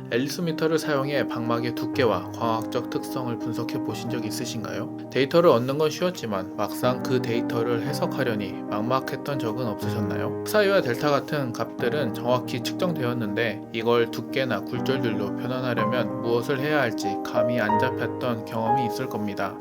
앨리스 미터를 사용해 방막의 두께와 광학적 특성을 분석해 보신 적 있으신가요? 데이터를 얻는 건 쉬웠지만 막상 그 데이터를 해석하려니 막막했던 적은 없으셨나요? 사이와 델타 같은 값들은 정확히 측정되었는데 이걸 두께나 굴절률로 변환하려면 무엇을 해야 할지 감이 안 잡혔던 경험이 있을 겁니다.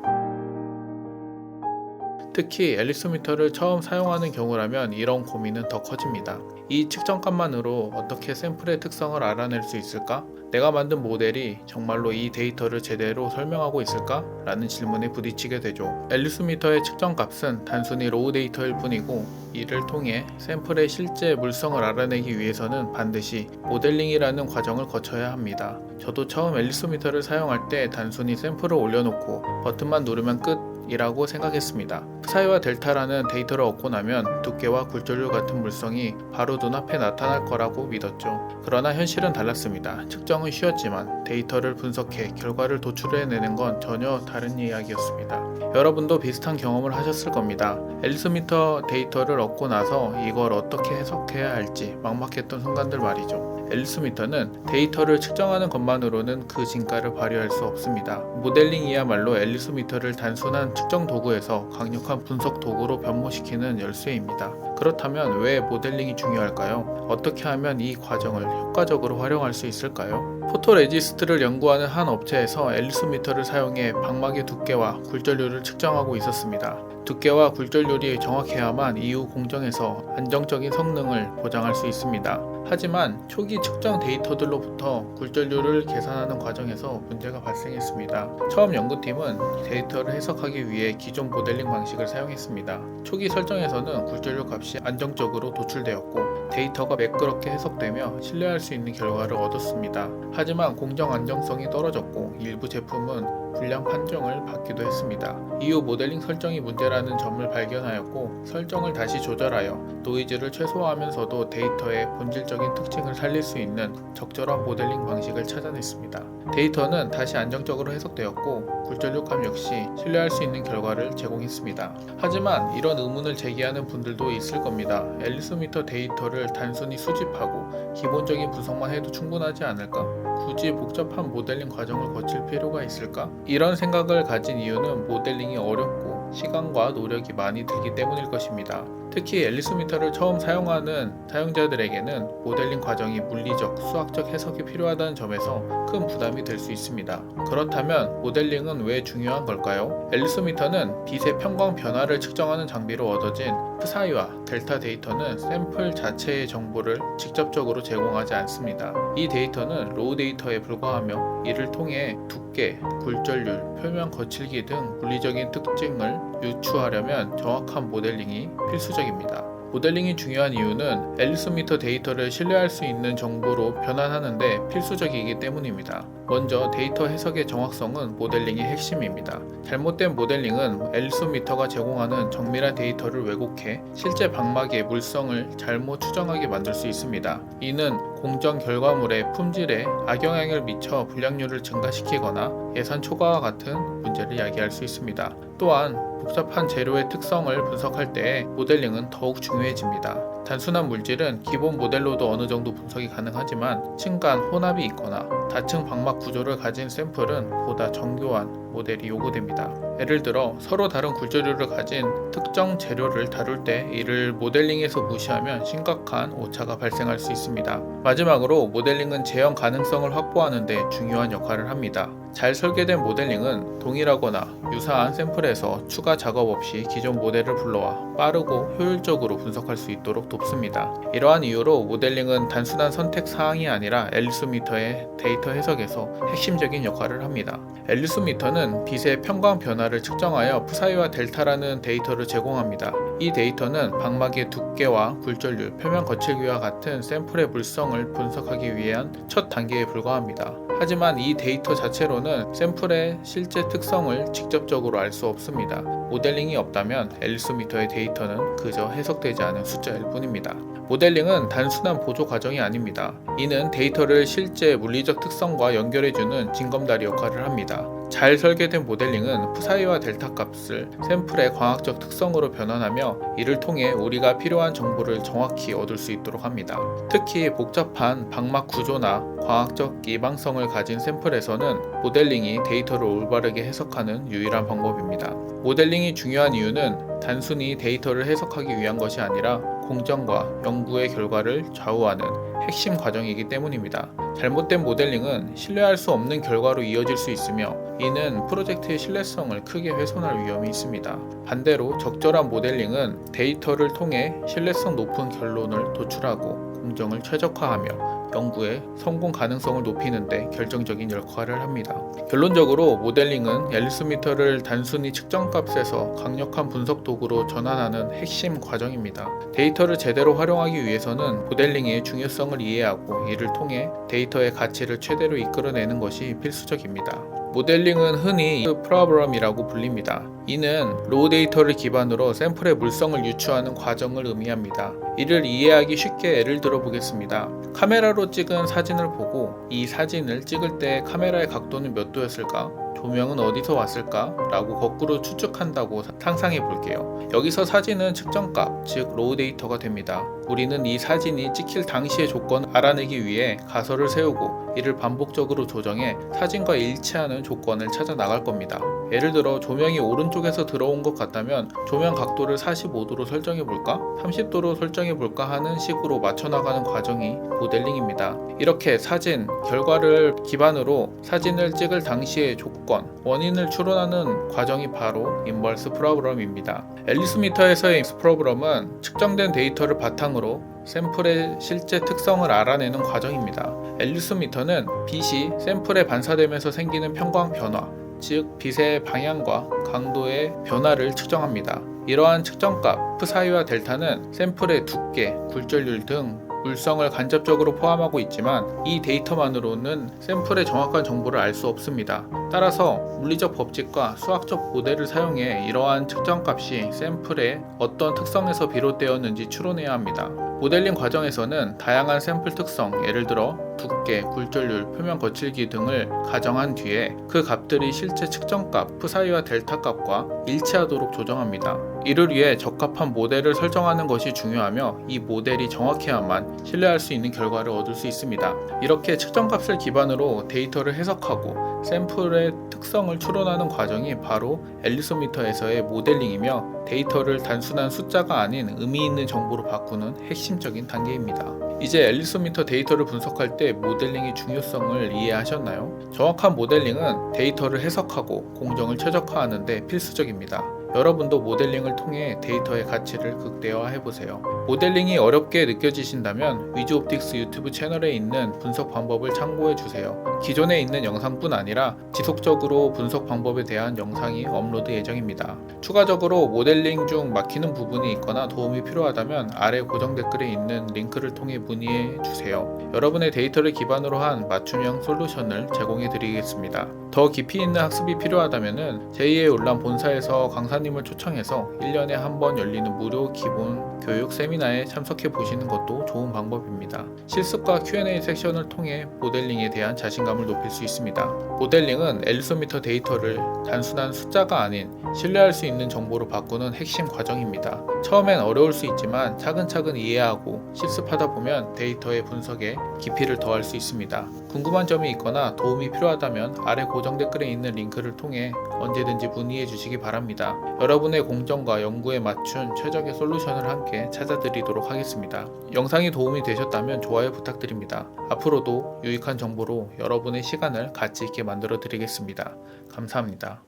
특히 앨리스 미터를 처음 사용하는 경우라면 이런 고민은 더 커집니다. 이 측정값만으로 어떻게 샘플의 특성을 알아낼 수 있을까? 내가 만든 모델이 정말로 이 데이터를 제대로 설명하고 있을까? 라는 질문에 부딪히게 되죠. 앨리스 미터의 측정값은 단순히 로우 데이터일 뿐이고 이를 통해 샘플의 실제 물성을 알아내기 위해서는 반드시 모델링이라는 과정을 거쳐야 합니다. 저도 처음 앨리스 미터를 사용할 때 단순히 샘플을 올려놓고 버튼만 누르면 끝 이라고 생각했습니다. 사이와 델타라는 데이터를 얻고 나면 두께와 굴절률 같은 물성이 바로 눈앞에 나타날 거라고 믿었죠. 그러나 현실은 달랐습니다. 측정은 쉬웠지만 데이터를 분석해 결과를 도출해내는 건 전혀 다른 이야기였습니다. 여러분도 비슷한 경험을 하셨을 겁니다. 앨리스 미터 데이터를 얻고 나서 이걸 어떻게 해석해야 할지 막막했던 순간들 말이죠. 앨리스 미터는 데이터를 측정하는 것만으로는 그 진가를 발휘할 수 없습니다. 모델링이야말로 앨리스 미터를 단순한 측정 도구에서 강력한 분석 도구로 변모시키는 열쇠입니다. 그렇다면 왜 모델링이 중요할까요? 어떻게 하면 이 과정을 효과적으로 활용할 수 있을까요? 포토레지스트를 연구하는 한 업체에서 앨리스 미터를 사용해 방막의 두께와 굴절률을 측정하고 있었습니다. 두께와 굴절률이 정확해야만 이후 공정에서 안정적인 성능을 보장할 수 있습니다. 하지만 초기 측정 데이터들로부터 굴절률을 계산하는 과정에서 문제가 발생했습니다. 처음 연구팀은 데이터를 해석하기 위해 기존 모델링 방식을 사용했습니다. 초기 설정에서는 굴절률 값이 안정적으로 도출되었고 데이터가 매끄럽게 해석되며 신뢰할 수 있는 결과를 얻었습니다. 하지만 공정 안정성이 떨어졌고 일부 제품은 불량 판정을 받기도 했습니다. 이후 모델링 설정이 문제라는 점을 발견하였고 설정을 다시 조절하여 노이즈를 최소화하면서도 데이터의 본질적인 특징을 살릴 수 있는 적절한 모델링 방식을 찾아냈습니다. 데이터는 다시 안정적으로 해석되었고 굴절률감 역시 신뢰할 수 있는 결과를 제공했습니다. 하지만 이런 의문을 제기하는 분들도 있을 겁니다. 앨리스 미터 데이터를 단순히 수집하고 기본적인 분석만 해도 충분하지 않을까? 굳이 복잡한 모델링 과정을 거칠 필요가 있을까? 이런 생각을 가진 이유는 모델링이 어렵고 시간과 노력이 많이 들기 때문일 것입니다. 특히 앨리스 미터를 처음 사용하는 사용자들에게는 모델링 과정이 물리적, 수학적 해석이 필요하다는 점에서 큰 부담이 될 수 있습니다. 그렇다면 모델링은 왜 중요한 걸까요? 앨리스 미터는 빛의 편광 변화를 측정하는 장비로 얻어진 프사이와 델타 데이터는 샘플 자체의 정보를 직접적으로 제공하지 않습니다. 이 데이터는 로우 데이터에 불과하며 이를 통해 두께, 굴절률, 표면 거칠기 등 물리적인 특징을 유추하려면 정확한 모델링이 필수적입니다. 모델링이 중요한 이유는 앨리스 미터 데이터를 신뢰할 수 있는 정보로 변환하는데 필수적이기 때문입니다. 먼저 데이터 해석의 정확성은 모델링의 핵심입니다. 잘못된 모델링은 앨리스 미터가 제공하는 정밀한 데이터를 왜곡해 실제 방막의 물성을 잘못 추정하게 만들 수 있습니다. 이는 공정 결과물의 품질에 악영향을 미쳐 불량률을 증가시키거나 예산 초과와 같은 문제를 야기할 수 있습니다. 또한 복잡한 재료의 특성을 분석할 때 모델링은 더욱 중요해집니다. 단순한 물질은 기본 모델로도 어느 정도 분석이 가능하지만 층간 혼합이 있거나 다층 방막 구조를 가진 샘플은 보다 정교한 모델이 요구됩니다. 예를 들어 서로 다른 굴절률을 가진 특정 재료를 다룰 때 이를 모델링에서 무시하면 심각한 오차가 발생할 수 있습니다. 마지막으로 모델링은 재현 가능성을 확보하는 데 중요한 역할을 합니다. 잘 설계된 모델링은 동일하거나 유사한 샘플에서 추가 작업 없이 기존 모델을 불러와 빠르고 효율적으로 분석할 수 있도록 돕습니다. 이러한 이유로 모델링은 단순한 선택 사항이 아니라 앨리스 미터의 데이터 해석에서 핵심적인 역할을 합니다. 앨리스 미터는 빛의 편광 변화를 측정하여 프사이와 델타라는 데이터를 제공합니다. 이 데이터는 방막의 두께와 굴절률, 표면 거칠기와 같은 샘플의 물성을 분석하기 위한 첫 단계에 불과합니다. 하지만 이 데이터 자체로는 샘플의 실제 특성을 직접적으로 알 수 없습니다. 모델링이 없다면 앨리스 미터의 데이터는 그저 해석되지 않은 숫자일 뿐입니다. 모델링은 단순한 보조 과정이 아닙니다. 이는 데이터를 실제 물리적 특성과 연결해주는 징검다리 역할을 합니다. 잘 설계된 모델링은 푸사이와 델타 값을 샘플의 광학적 특성으로 변환하며 이를 통해 우리가 필요한 정보를 정확히 얻을 수 있도록 합니다. 특히 복잡한 방막 구조나 광학적 이방성을 가진 샘플에서는 모델링이 데이터를 올바르게 해석하는 유일한 방법입니다. 모델링이 중요한 이유는 단순히 데이터를 해석하기 위한 것이 아니라 공정과 연구의 결과를 좌우하는 핵심 과정이기 때문입니다. 잘못된 모델링은 신뢰할 수 없는 결과로 이어질 수 있으며 이는 프로젝트의 신뢰성을 크게 훼손할 위험이 있습니다. 반대로 적절한 모델링은 데이터를 통해 신뢰성 높은 결론을 도출하고 공정을 최적화하며 연구의 성공 가능성을 높이는 데 결정적인 역할을 합니다. 결론적으로 모델링은 앨리스 미터를 단순히 측정값에서 강력한 분석 도구로 전환하는 핵심 과정입니다. 데이터를 제대로 활용하기 위해서는 모델링의 중요성을 이해하고 이를 통해 데이터의 가치를 최대로 이끌어내는 것이 필수적입니다. 모델링은 흔히 프로브럼이라고 불립니다. 이는 로우 데이터를 기반으로 샘플의 물성을 유추하는 과정을 의미합니다. 이를 이해하기 쉽게 예를 들어 보겠습니다. 카메라로 찍은 사진을 보고 이 사진을 찍을 때 카메라의 각도는 몇 도였을까? 조명은 어디서 왔을까? 라고 거꾸로 추측한다고 상상해 볼게요. 여기서 사진은 측정값, 즉 로우 데이터가 됩니다. 우리는 이 사진이 찍힐 당시의 조건을 알아내기 위해 가설을 세우고 이를 반복적으로 조정해 사진과 일치하는 조건을 찾아 나갈 겁니다. 예를 들어 조명이 오른쪽에서 들어온 것 같다면 조명 각도를 45도로 설정해 볼까? 30도로 설정해 볼까 하는 식으로 맞춰 나가는 과정이 모델링입니다. 이렇게 사진, 결과를 기반으로 사진을 찍을 당시의 조건, 원인을 추론하는 과정이 바로 인버스 프로브럼입니다. 앨리스 미터에서의 프로브럼은 측정된 데이터를 바탕으로 샘플의 실제 특성을 알아내는 과정입니다. 앨리스 미터는 빛이 샘플에 반사되면서 생기는 편광 변화, 즉 빛의 방향과 강도의 변화를 측정합니다. 이러한 측정값 푸사이와 델타는 샘플의 두께, 굴절률 등 물성을 간접적으로 포함하고 있지만 이 데이터만으로는 샘플의 정확한 정보를 알 수 없습니다. 따라서 물리적 법칙과 수학적 모델을 사용해 이러한 측정값이 샘플의 어떤 특성에서 비롯되었는지 추론해야 합니다. 모델링 과정에서는 다양한 샘플 특성, 예를 들어 두께, 굴절률, 표면 거칠기 등을 가정한 뒤에 그 값들이 실제 측정값 푸사이와 델타 값과 일치하도록 조정합니다. 이를 위해 적합한 모델을 설정하는 것이 중요하며 이 모델이 정확해야만 신뢰할 수 있는 결과를 얻을 수 있습니다. 이렇게 측정값을 기반으로 데이터를 해석하고 샘플의 특성을 추론하는 과정이 바로 앨리스 미터에서의 모델링이며 데이터를 단순한 숫자가 아닌 의미 있는 정보로 바꾸는 핵심적인 단계입니다. 이제 앨리스 미터 데이터를 분석할 때 모델링의 중요성을 이해하셨나요? 정확한 모델링은 데이터를 해석하고 공정을 최적화하는 데 필수적입니다. 여러분도 모델링을 통해 데이터의 가치를 극대화해보세요. 모델링이 어렵게 느껴지신다면 위즈옵틱스 유튜브 채널에 있는 분석 방법을 참고해주세요. 기존에 있는 영상뿐 아니라 지속적으로 분석 방법에 대한 영상이 업로드 예정입니다. 추가적으로 모델링 중 막히는 부분이 있거나 도움이 필요하다면 아래 고정 댓글에 있는 링크를 통해 문의해주세요. 여러분의 데이터를 기반으로 한 맞춤형 솔루션을 제공해드리겠습니다. 더 깊이 있는 학습이 필요하다면 제2의 온라인 본사에서 강사님을 초청해서 1년에 한 번 열리는 무료 기본 교육 세미나에 참석해 보시는 것도 좋은 방법입니다. 실습과 Q&A 섹션을 통해 모델링에 대한 자신감을 높일 수 있습니다. 모델링은 앨리스 미터 데이터를 단순한 숫자가 아닌 신뢰할 수 있는 정보로 바꾸는 핵심 과정입니다. 처음엔 어려울 수 있지만 차근차근 이해하고 실습하다 보면 데이터의 분석에 깊이를 더할 수 있습니다. 궁금한 점이 있거나 도움이 필요하다면 아래 고정 댓글에 있는 링크를 통해 언제든지 문의해 주시기 바랍니다. 여러분의 공정과 연구에 맞춘 최적의 솔루션을 함께 찾아드리도록 하겠습니다. 영상이 도움이 되셨다면 좋아요 부탁드립니다. 앞으로도 유익한 정보로 여러분의 시간을 가치 있게 만들어 드리겠습니다. 감사합니다.